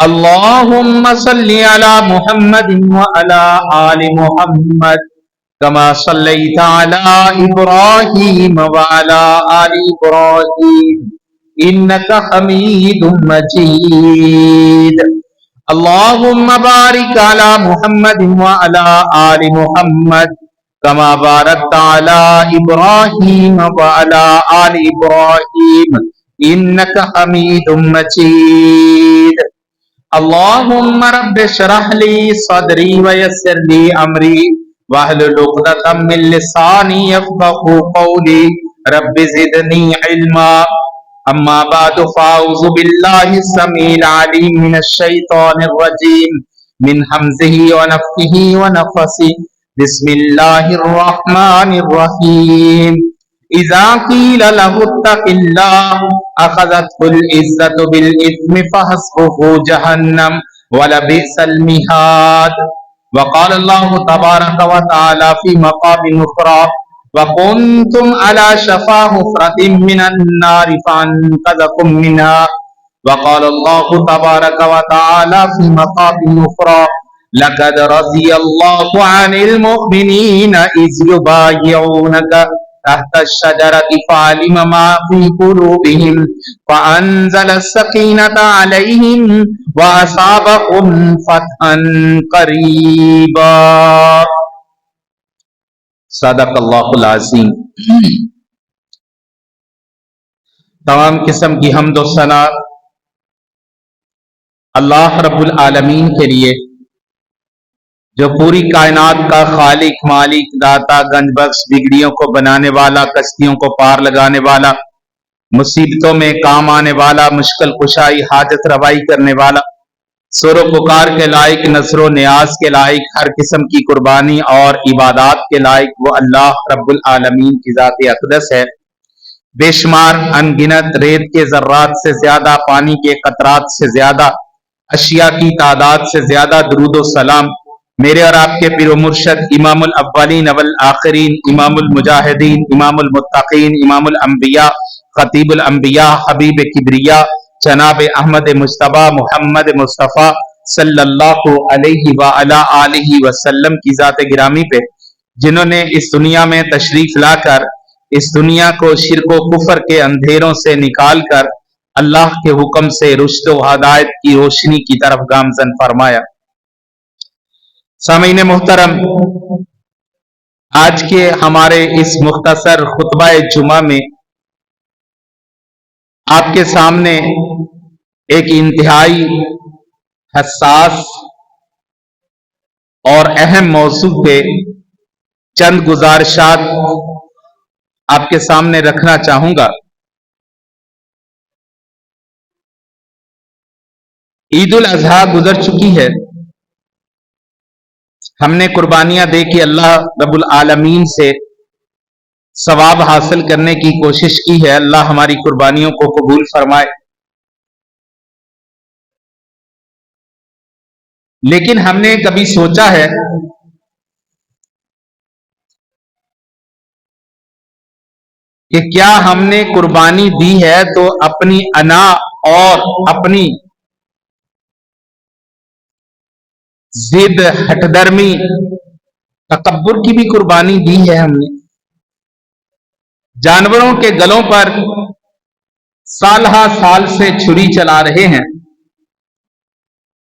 اللهم صل على محمد وعلى آل محمد كما صليت على إبراهيم وعلى آل إبراهيم إنك حميد مجيد. اللهم بارك على محمد وعلى آل محمد كما باركت على إبراهيم وعلى آل إبراهيم إنك حميد مجيد. اللهم رب اشرح لي صدري ويسر لي أمري واحلل عقدة من لساني يفقهوا قولي رب زدني علما. أما بعد فأعوذ بالله السميع العليم من الشيطان الرجيم من همزه ونفخه ونفثه. بسم الله الرحمن الرحيم. إذا قيل له اتق الله أخذته العزة بالإثم فحسبه جهنم ولبئس المهاد. وقال الله تبارك وتعالى في مقام أخرى وكنتم على شفا حفرة من النار فأنقذكم منها. وقال الله تبارك وتعالى في مقام أخرى لقد رضي الله عن المؤمنين إذ يبايعونك تحت الشجرة فعلم ما في قلوبهم فأنزل السكينة عليهم وأصابهم فتحا قريبا. صدق اللہ العظیم. تمام قسم کی حمد و ثنا اللہ رب العالمین کے لیے جو پوری کائنات کا خالق، مالک، داتا، گنج بخش، بگڑیوں کو بنانے والا، کشتیوں کو پار لگانے والا، مصیبتوں میں کام آنے والا، مشکل کشائی، حاجت روائی کرنے والا، سر و پکار کے لائق، نظر و نیاز کے لائق، ہر قسم کی قربانی اور عبادات کے لائق وہ اللہ رب العالمین کی ذات اقدس ہے. بے شمار انگنت ریت کے ذرات سے زیادہ، پانی کے قطرات سے زیادہ، اشیاء کی تعداد سے زیادہ درود و سلام میرے اور آپ کے پیر و مرشد امام الاولین والآخرین، امام المجاہدین، امام المتقین، امام الانبیاء، خطیب الانبیاء، حبیب کبریا جناب احمد مجتبیٰ محمد مصطفیٰ صلی اللہ علیہ وآلہ آلہ وسلم کی ذات گرامی پہ، جنہوں نے اس دنیا میں تشریف لا کر اس دنیا کو شرک و کفر کے اندھیروں سے نکال کر اللہ کے حکم سے رشد و ہدایت کی روشنی کی طرف گامزن فرمایا. سامعین محترم، آج کے ہمارے اس مختصر خطبہ جمعہ میں آپ کے سامنے ایک انتہائی حساس اور اہم موضوع پہ چند گزارشات آپ کے سامنے رکھنا چاہوں گا. عید الاضحیٰ گزر چکی ہے. ہم نے قربانیاں دے کے اللہ رب العالمین سے ثواب حاصل کرنے کی کوشش کی ہے. اللہ ہماری قربانیوں کو قبول فرمائے. لیکن ہم نے کبھی سوچا ہے کہ کیا ہم نے قربانی دی ہے تو اپنی انا اور اپنی ضد، ہٹ درمی، تکبر کی بھی قربانی دی ہے؟ ہم نے جانوروں کے گلوں پر سال ہا سال سے چھری چلا رہے ہیں،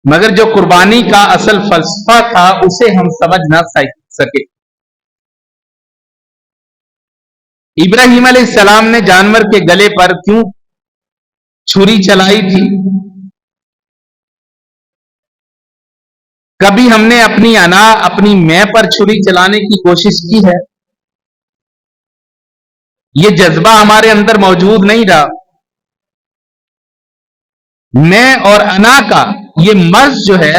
مگر جو قربانی کا اصل فلسفہ تھا اسے ہم سمجھ نہ سکے. ابراہیم علیہ السلام نے جانور کے گلے پر کیوں چھری چلائی تھی؟ کبھی ہم نے اپنی انا، اپنی میں پر چھری چلانے کی کوشش کی ہے؟ یہ جذبہ ہمارے اندر موجود نہیں رہا. میں اور انا کا یہ مرض جو ہے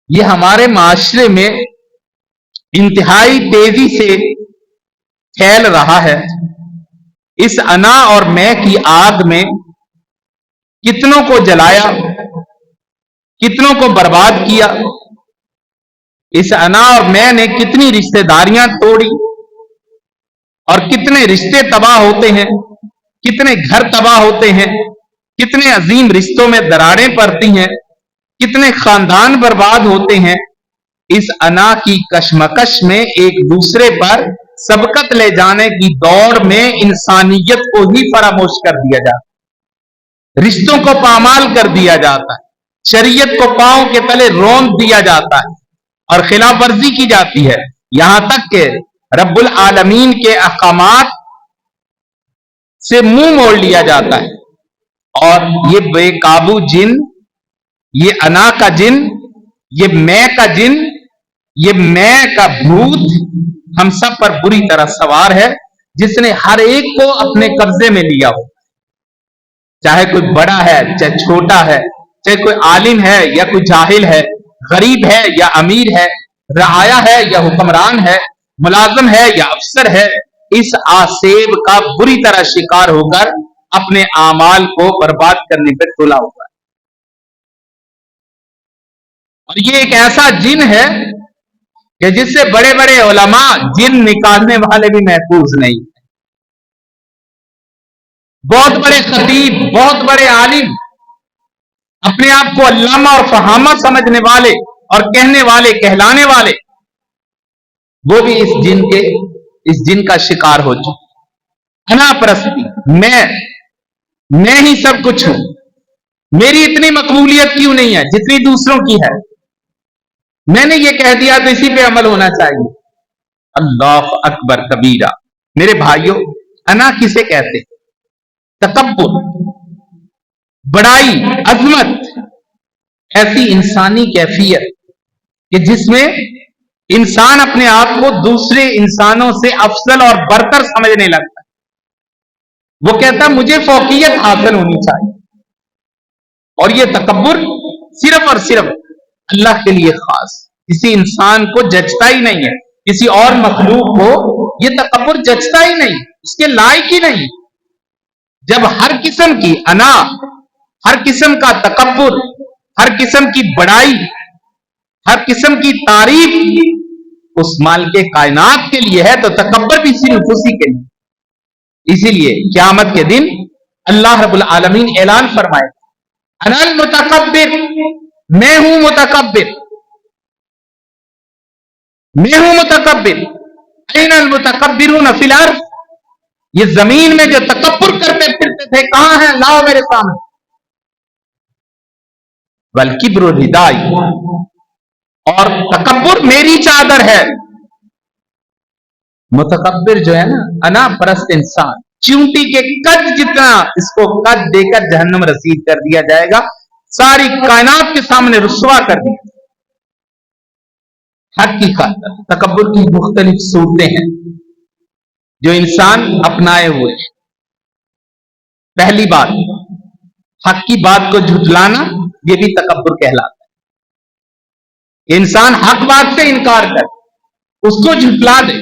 یہ ہمارے معاشرے میں انتہائی تیزی سے پھیل رہا ہے. اس انا اور میں کی آگ میں کتنوں کو جلایا، کتنوں کو برباد کیا. اس انا اور میں نے کتنی رشتہ داریاں توڑی اور کتنے رشتے تباہ ہوتے ہیں، کتنے گھر تباہ ہوتے ہیں، کتنے عظیم رشتوں میں دراڑیں پڑتی ہیں. कितने खानदान बर्बाद होते हैं इस अना की कशमकश में, एक दूसरे पर सबकत ले जाने की दौड़ में इंसानियत को ही फरामोश कर दिया जाता है, रिश्तों को पामाल कर दिया जाता है, शरीयत को पांव के तले रौंद दिया जाता है और खिलाफ वर्जी की जाती है, यहां तक कि रब्बुल आलमीन के अहकामात से मुंह मोड़ लिया जाता है। और ये बेकाबू जिन, ये अना का जिन, ये मैं का जिन, ये मैं का भूत हम सब पर बुरी तरह सवार है, जिसने हर एक को अपने कब्जे में लिया हो, चाहे कोई बड़ा है चाहे छोटा है, चाहे कोई आलिम है या कोई जाहिल है, गरीब है या अमीर है, रआया है या हुक्मरान है, मुलाजिम है या अफसर है, इस आसेब का बुरी तरह शिकार होकर अपने आमाल को बर्बाद करने पर तुला हुआ है। और ये एक ऐसा जिन है कि जिससे बड़े बड़े उलमा जिन निकालने वाले भी महफूज नहीं, बहुत बड़े खतीब, बहुत बड़े आलिम, अपने आप को अल्लामा और फहामा समझने वाले और कहने वाले, कहलाने वाले, वो भी इस जिन का शिकार हो चुके। अनापरस्ती, मैं ही सब कुछ हूं, मेरी इतनी मकबूलियत क्यों नहीं है जितनी दूसरों की है, मैंने ये कह दिया तो इसी पे अमल होना चाहिए। अल्लाह अकबर कबीरा। मेरे भाइयों, अना किसे कहते? तकब्बुर, बड़ाई, अजमत, ऐसी इंसानी कैफियत कि जिसमें इंसान अपने आप को दूसरे इंसानों से अफजल और बरतर समझने लगता है। वो कहता है मुझे फौकियत हासिल होनी चाहिए, और ये तकब्बुर सिर्फ और सिर्फ अल्लाह के लिए खास, किसी इंसान को जचता ही नहीं है, किसी और मखलूक को ये तकब्बुर जचता ही नहीं, उसके लायक ही नहीं। जब हर किस्म की अना, हर किस्म का तकब्बुर, हर किस्म की बड़ाई, हर किस्म की तारीफ उस माल के कायनात के लिए है, तो तकब्बुर भी सिर्फ उसी के लिए। इसीलिए क़यामत के दिन अल्लाह रब्बुल आलमीन ऐलान फरमाए, अनल मुतकब्बिर, मैं हूं मुतकब्बिर, मैं हूं मुतकब्बिर। ऐनल मुतकब्बिरून फिल अर्ज़, ये जमीन में जो तकब्बुर करते फिरते थे कहां है? लाओ मेरे सामने। वल किब्रु रिदाई, और तकब्बुर मेरी चादर है। मुतकब्बिर जो है ना, अना परस्त इंसान, चींटी के कद जितना इसको कद देकर जहन्नम रसीद कर दिया जाएगा, सारी कायनात के सामने रुस्वा कर दिया। हक की खातिर तकब्बुर की मुख्तलिफ सूरतें हैं जो इंसान अपनाए हुए हैं। पहली बात, हक की बात को झुठलाना, यह भी तकब्बुर कहलाता है। इंसान हक बात से इनकार कर, उसको झुठला दे,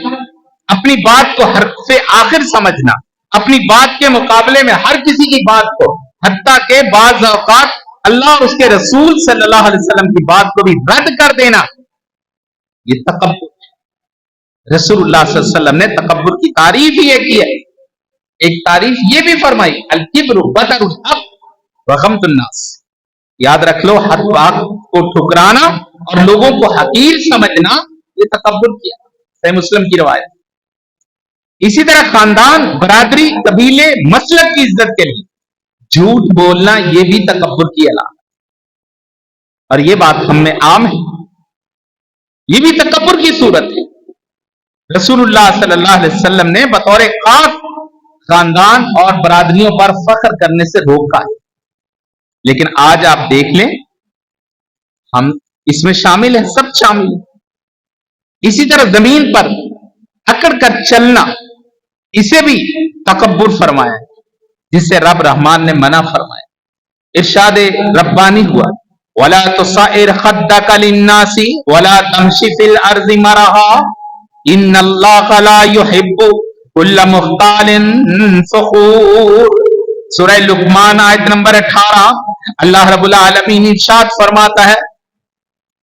अपनी बात को हर से आखिर समझना, अपनी बात के मुकाबले में हर किसी की बात को, हत्ता के बाज़ औक़ात अल्लाह और उसके रसूल सल्लल्लाहु अलैहि वसल्लम की बात को भी रद्द कर देना, ये तकब्बुर है। रसूलुल्लाह सल्लल्लाहु अलैहि वसल्लम ने तकब्बुर की तारीफ ही की है। एक तारीफ ये भी फरमाई, अल किब्रु बतरुल हक व गम्तुन नास। याद रख लो, हक बात को ठुकराना और लोगों को हकीर समझना, ये तकब्बुर किया। सही मुस्लिम की रवायत। इसी तरह खानदान, बरादरी, कबीले, मसलक की इज्जत के लिए झूठ बोलना, ये भी तकब्बुर की अलामत, और ये बात हम में आम है, ये भी तकब्बुर की सूरत है। रसूलुल्लाह सल्लल्लाहु अलैहि वसल्लम ने बतौर खास खानदान और बरादरियों पर फख्र करने से रोका है, लेकिन आज आप देख लें, हम इसमें शामिल हैं, सब शामिल हैं। इसी तरह जमीन पर अकड़ कर चलना, इसे भी तकब्बुर फरमाया, जिससे रब रहमान ने मना फरमाया। इरशाद रब्बानी हुआ, वला तुसाइर खद्दक लिन्नासी वला तमशी फिल अर्ज़ि मरहा इन्नल्लाह ला युहिब्बु कुल्ल मुख्तालिन फखूर। सूरह लुकमान आयत नंबर 18, अल्लाह रब्बुल आलमीन इरशाद फरमाता है,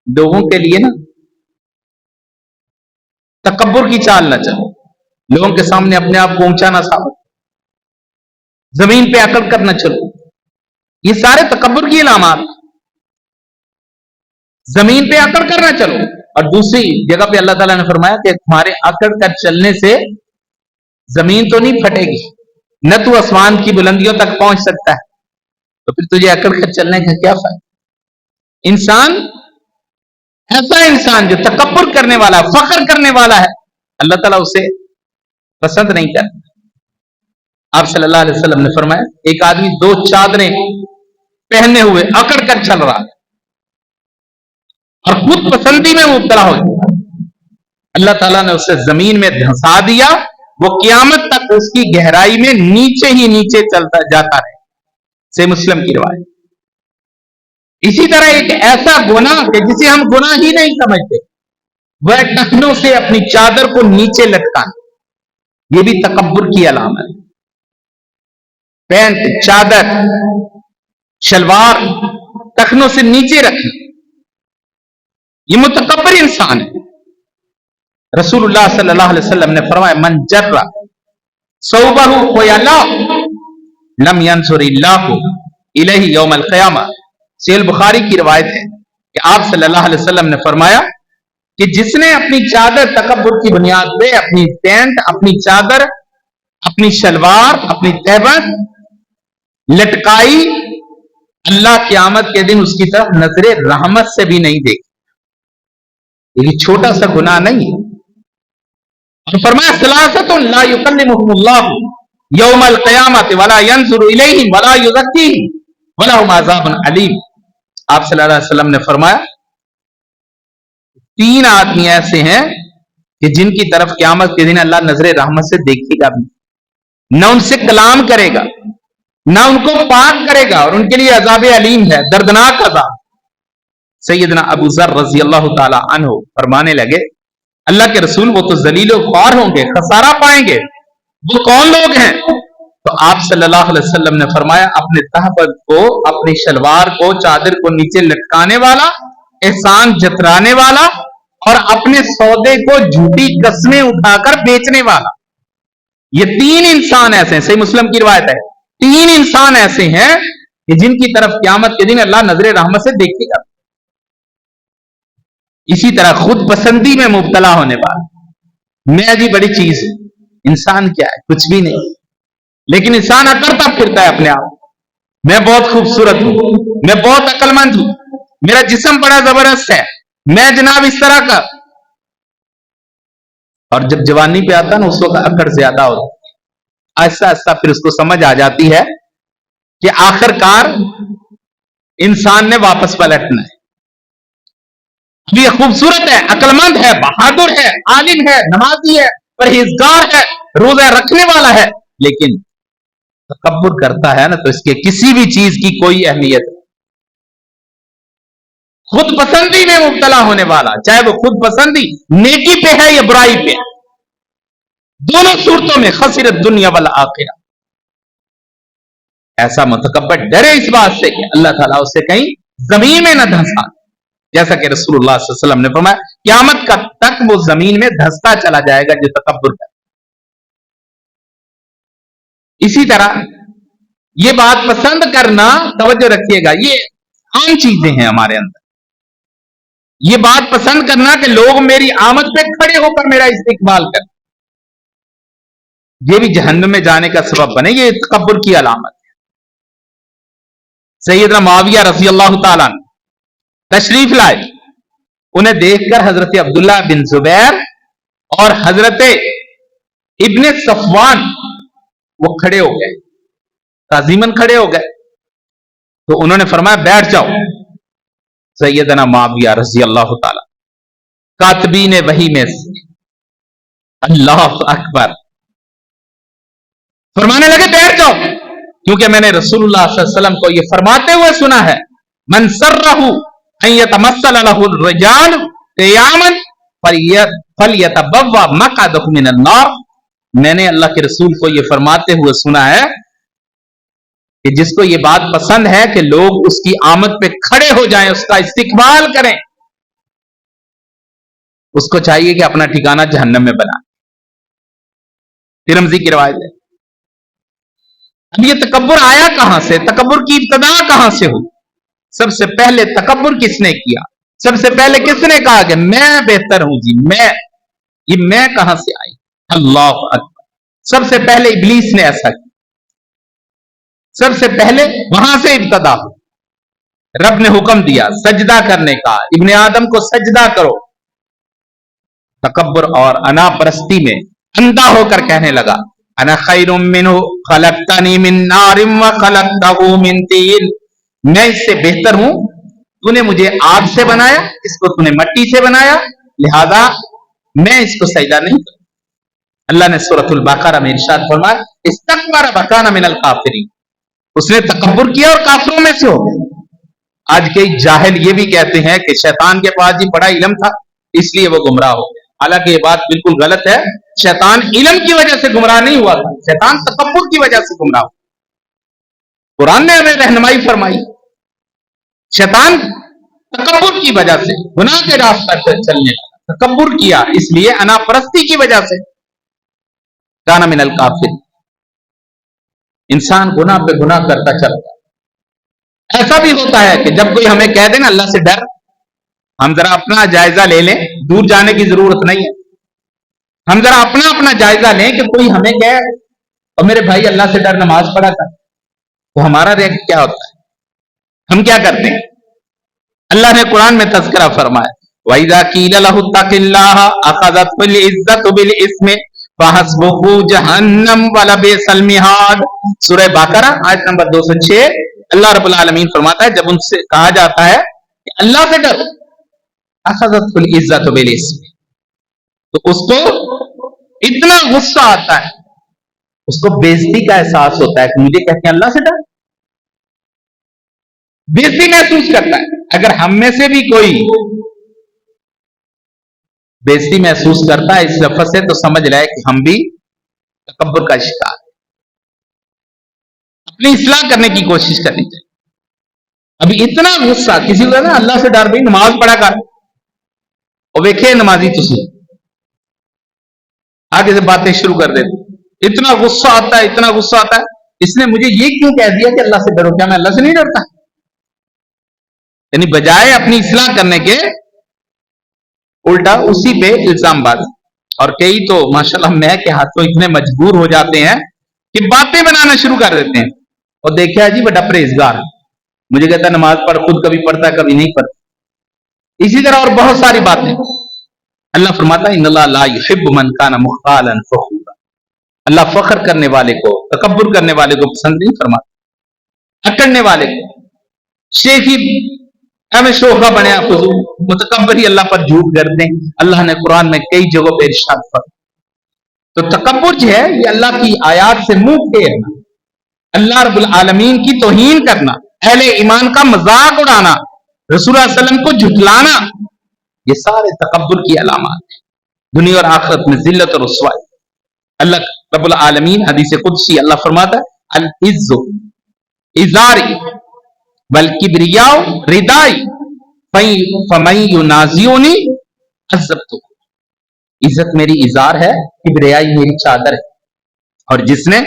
लोगों के लिए ना तकब्बुर की चाल न चलो, लोगों के सामने अपने आप को ऊंचा ना साबित, जमीन पे अकड़ कर न चलो, ये सारे तकब्बुर की अलामत। زمین پہ اکڑ کر نہ چلو. اور دوسری جگہ پہ اللہ تعالیٰ نے فرمایا کہ تمہارے اکڑ کر چلنے سے زمین تو نہیں پھٹے گی, نہ تو آسمان کی بلندیوں تک پہنچ سکتا ہے, تو پھر تجھے اکڑ کر چلنے کا کیا فائدہ. انسان ایسا انسان جو تکبر کرنے والا, فخر کرنے والا ہے, اللہ تعالیٰ اسے پسند نہیں کرتا. آپ صلی اللہ علیہ وسلم نے فرمایا ایک آدمی 2 چادریں پہنے ہوئے اکڑ کر چل رہا اور خود پسندی میں مبتلا ہو گیا, اللہ تعالیٰ نے اسے زمین میں دھنسا دیا, وہ قیامت تک اس کی گہرائی میں نیچے ہی نیچے چلتا جاتا رہے. سے مسلم کی روایت. اسی طرح ایک ایسا گناہ کہ جسے ہم گناہ ہی نہیں سمجھتے, وہ ٹخنوں سے اپنی چادر کو نیچے لٹکانا, یہ بھی تکبر کی علامت ہے. پینٹ, چادر, شلوار ٹخنوں سے نیچے رکھنا, یہ متکبر انسان ہے. رسول اللہ صلی اللہ علیہ وسلم نے فرمایا من جر ثوبہ خیلا لم ینظر اللہ الیہ یوم القیامہ. صحیح بخاری کی روایت ہے کہ آپ صلی اللہ علیہ وسلم نے فرمایا کہ جس نے اپنی چادر تکبر کی بنیاد پہ, اپنی پینٹ, اپنی چادر, اپنی شلوار, اپنی تہبند لٹکائی, اللہ قیامت کے دن اس کی طرف نظر رحمت سے بھی نہیں دیکھی. یہ چھوٹا سا گناہ نہیں ہے. اور فرمایا ثلاثۃ لا یکلمہم اللہ یوم القیامۃ ولا ینظر الیہم ولا یزکیہم ولہم عذاب علیم. آپ صلی اللہ علیہ وسلم نے فرمایا 3 آدمی ایسے ہیں کہ جن کی طرف قیامت کے دن اللہ نظر رحمت سے دیکھے گا بھی, نہ ان سے کلام کرے گا, نہ ان کو پاک کرے گا, اور ان کے لیے عذاب علیم ہے, دردناک عذاب. سیدنا ابو ذر رضی اللہ تعالی عنہ فرمانے لگے اللہ کے رسول وہ تو ذلیل و خوار ہوں گے, خسارہ پائیں گے, وہ کون لوگ ہیں؟ تو آپ صلی اللہ علیہ وسلم نے فرمایا اپنے تہبند کو, اپنی شلوار کو, چادر کو نیچے لٹکانے والا, احسان جترانے والا, اور اپنے سودے کو جھوٹی قسمیں اٹھا کر بیچنے والا. یہ 3 انسان ایسے ہیں, صحیح مسلم کی روایت ہے, 3 انسان ایسے ہیں کہ جن کی طرف قیامت کے دن اللہ نظر رحمت سے دیکھے گا. اسی طرح خود پسندی میں مبتلا ہونے والا, میں جی بڑی چیز ہوں, انسان کیا ہے, کچھ بھی نہیں, لیکن انسان اکڑتا پھرتا ہے اپنے آپ, میں بہت خوبصورت ہوں, میں بہت عقل مند ہوں, میرا جسم بڑا زبردست ہے, میں جناب اس طرح کا. اور جب جوانی پہ آتا نا اس وقت اکڑ زیادہ ہوتا ہے. آہستہ آہستہ پھر اس کو سمجھ آ جاتی ہے کہ آخر کار انسان نے واپس پلٹنا ہے. یہ خوبصورت ہے, عقل مند ہے, بہادر ہے, عالم ہے, نمازی ہے, پرہیزگار ہے, روزہ رکھنے والا ہے, لیکن تکبر کرتا ہے نا تو اس کے کسی بھی چیز کی کوئی اہمیت نہیں. خود پسندی میں مبتلا ہونے والا, چاہے وہ خود پسندی نیکی پہ ہے یا برائی پہ, دونوں صورتوں میں خسرت دنیا والآخرہ. ایسا متکبر ڈرے اس بات سے کہ اللہ تعالیٰ اسے کہیں زمین میں نہ دھنسا, جیسا کہ رسول اللہ صلی اللہ علیہ وسلم نے فرمایا قیامت کا تک وہ زمین میں دھستا چلا جائے گا جو تکبر ہے. اسی طرح یہ بات پسند کرنا, توجہ رکھیے گا, یہ عام چیزیں ہیں ہمارے اندر. یہ بات پسند کرنا کہ لوگ میری آمد پہ کھڑے ہو کر میرا استقبال کریں, یہ بھی جہنم میں جانے کا سبب بنے, یہ تکبر کی علامت ہے. سیدنا معاویہ رضی اللہ تعالیٰ تشریف لائے, انہیں دیکھ کر حضرت عبداللہ بن زبیر اور حضرت ابن صفوان وہ کھڑے ہو گئے, تعظیماً کھڑے ہو گئے. تو انہوں نے فرمایا بیٹھ جاؤ. سیدنا معاویہ رضی اللہ تعالی کاتبین وحی میں سے, اللہ اکبر, فرمانے لگے بیٹھ جاؤ, کیونکہ میں نے رسول اللہ صلی اللہ علیہ وسلم کو یہ فرماتے ہوئے سنا ہے من سرہ ان یتمثل له الرجال قیاما فلیتبوأ مقعدہ من النار. میں نے اللہ کے رسول کو یہ فرماتے ہوئے سنا ہے کہ جس کو یہ بات پسند ہے کہ لوگ اس کی آمد پہ کھڑے ہو جائیں, اس کا استقبال کریں, اس کو چاہیے کہ اپنا ٹھکانہ جہنم میں بنائے. ترمذی کی روایت ہے. اب یہ تکبر آیا کہاں سے, تکبر کی ابتدا کہاں سے ہوئی؟ سب سے پہلے تکبر کس نے کیا؟ सबसे पहले किसने कहा कि मैं बेहतर हूं जी, मैं कहां से आई? अल्लाह अकबर। सबसे पहले इब्लीस ने ऐसा किया, सबसे पहले वहां से इब्तदा हो। रब ने हुक्म दिया सजदा करने का, इब्ने आदम को सजदा करो। तकब्बुर और अना परस्ती में अंधा होकर कहने लगा अना खैरुम मिन्हु खलक्तनी मिन नारिम व खलक्तहु मिन तीन, मैं इससे बेहतर हूं, तूने मुझे आग से बनाया, इसको तूने मिट्टी से बनाया, लिहाजा मैं इसको सजदा नहीं करूं। अल्लाह ने सूरतुल बकरा में इरशाद फरमाया इस्तकबरा वकाना मिनल काफिरीन, उसने तकब्बुर किया और काफिरों में से हो गया। आज के जाहिल ये भी कहते हैं कि शैतान के पास जी बड़ा इल्म था इसलिए वो गुमराह हो गया, हालांकि ये बात बिल्कुल गलत है। शैतान इल्म की वजह से गुमराह नहीं हुआ था, शैतान तकब्बुर की वजह से गुमराह हुआ। कुरान ने हमें रहनुमाई फरमाई, शैतान तकब्बुर की वजह से गुनाह के रास्ते पर चलने लगा, तकब्बुर किया इसलिए अनापरस्ती की वजह से काना मिनल काफिर। इंसान गुनाह पे गुनाह करता चलता है। ऐसा भी होता है कि जब कोई हमें कह दे ना अल्लाह से डर, हम जरा अपना जायजा ले लें, दूर जाने की जरूरत नहीं है, हम जरा अपना अपना जायजा लें कि कोई हमें कहे और मेरे भाई अल्लाह से डर, नमाज पढ़ा कर, तो हमारा रिएक्ट क्या होता है, हम क्या करते हैं? अल्लाह ने कुरान में तज़किरा फरमाया वइज़ा क़ील लहु तक़िल्लाह अख़ज़तहुल इज़्ज़तु बिल इस्मि फहस्बुहु जहन्नम वलबिसल मिहाद। सूरह बकरा आयत नंबर 206। अल्लाह रब्बुल आलमीन फरमाता है जब उनसे कहा जाता है कि अल्लाह से डर, अख़ज़तहुल इज़्ज़तु बिल इस्मि, तो उसको इतना गुस्सा आता है, उसको बेइज्जती का एहसास होता है कि मुझे कहते हैं अल्लाह से डर, बेइज्जती महसूस करता है। अगर हम में से भी कोई बेइज्जती महसूस करता है इस लफ्ज़ से, तो समझ रहा है कि हम भी तकब्बुर का शिकार है। अपनी इस्लाह करने की कोशिश करनी चाहिए। अभी इतना गुस्सा किसी को ना अल्लाह से डर, भाई नमाज पढ़ा कर, और वेखे नमाजी तुसी आगे से बातें शुरू कर देते, इतना गुस्सा आता है, इतना गुस्सा आता है, इसने मुझे ये क्यों कह दिया कि अल्लाह से डरो, क्या मैं अल्लाह से नहीं डरता? यानी बजाय अपनी इस्लाह करने के उल्टा उसी पे इल्जाम बाज। और कई तो माशाल्लाह मैं के हाथों इतने मजबूर हो जाते हैं कि बातें बनाना शुरू कर देते हैं, और देखा जी बड़ा परहेजगार, मुझे कहता है नमाज पढ़, खुद कभी पढ़ता है कभी नहीं पढ़ता। इसी तरह और बहुत सारी बातें। अल्लाह फरमाता है इन्नल्लाह ला युहिब्बु मन काना मुख्तालन फखूरा, अल्लाह फख्र करने वाले को, तकब्बुर करने वाले को पसंद नहीं फरमाता, अकड़ने वाले को, शेखी हमें शोखा बने फजूल मुतकब्बिर ही अल्लाह पर झूठ करते हैं। अल्लाह ने कुरान में कई जगहों पर इरशाद फरमाया। तो तकब्बुर जो है ये अल्लाह की आयात से मुंह फेरना, अल्लाह रब्बुल आलमीन की तौहीन करना, अहले ईमान का मजाक उड़ाना, रसूल सल्लल्लाहु अलैहि वसल्लम को झुठलाना, ये सारे तकब्बुर की अलामत है। दुनिया और आखिरत में जिल्लत और रुसवाई। अल्लाह रब्बुल आलमीन हदीस कुदसी अल्लाह फरमाता है अल इज्जु इजारी वल किब्रियाउ रिदाई फमन युनाज़िउनी अज़्ज़ब्तु, इज्जत मेरी इजार है, किब्रियाई मेरी चादर है, और जिसने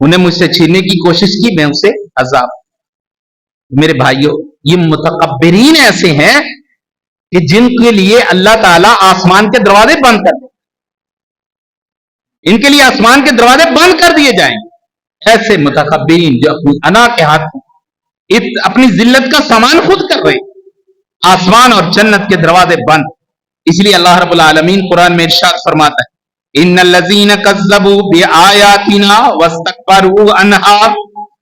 उन्हें मुझसे छीनने की कोशिश की मैं उसे अजाब। मेरे भाइयों ये मुतकब्बिरीन ऐसे हैं कि जिनके लिए अल्लाह ताला आसमान के दरवाजे बंद कर दे, इनके लिए आसमान के दरवाजे बंद कर दिए जाएंगे। ऐसे मुतकब्बिरीन जो अपनी अना के हाथ अपनी जिल्लत का सामान खुद कर रहे, आसमान और जन्नत के दरवाजे बंद। इसलिए अल्लाह रब्बुल आलमीन कुरान में इरशाद फरमाता है इन्नल्लज़ीना कज़्ज़बू बिआयातिना वस्तकबरू अन्हा,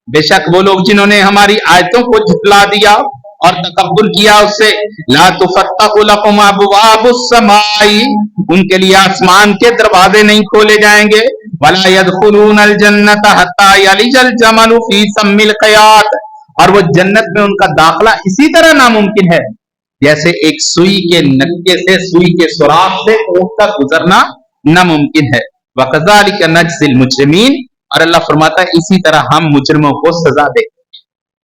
बेशक वो लोग जिन्होंने हमारी आयतों को झुठला दिया और तकब्बुर किया उससे, ला तुफ़त्तहु लहुम अबवाबुस समाई, उनके लिए आसमान के दरवाजे नहीं खोले जाएंगे, वला यदखुलूनल जन्नता हत्ता यलिजल जमलु फी सम्मिल क़यात, और वो जन्नत में उनका दाखिला इसी तरह नामुमकिन है जैसे एक सुई के नक्के से, सुई के सुराख से ऊंट का गुजरना नामुमकिन है। वकज़ालिका नज्ज़िल मुजरिमीन, और अल्लाह फरमाता है इसी तरह हम मुजरिमों को सजा दे।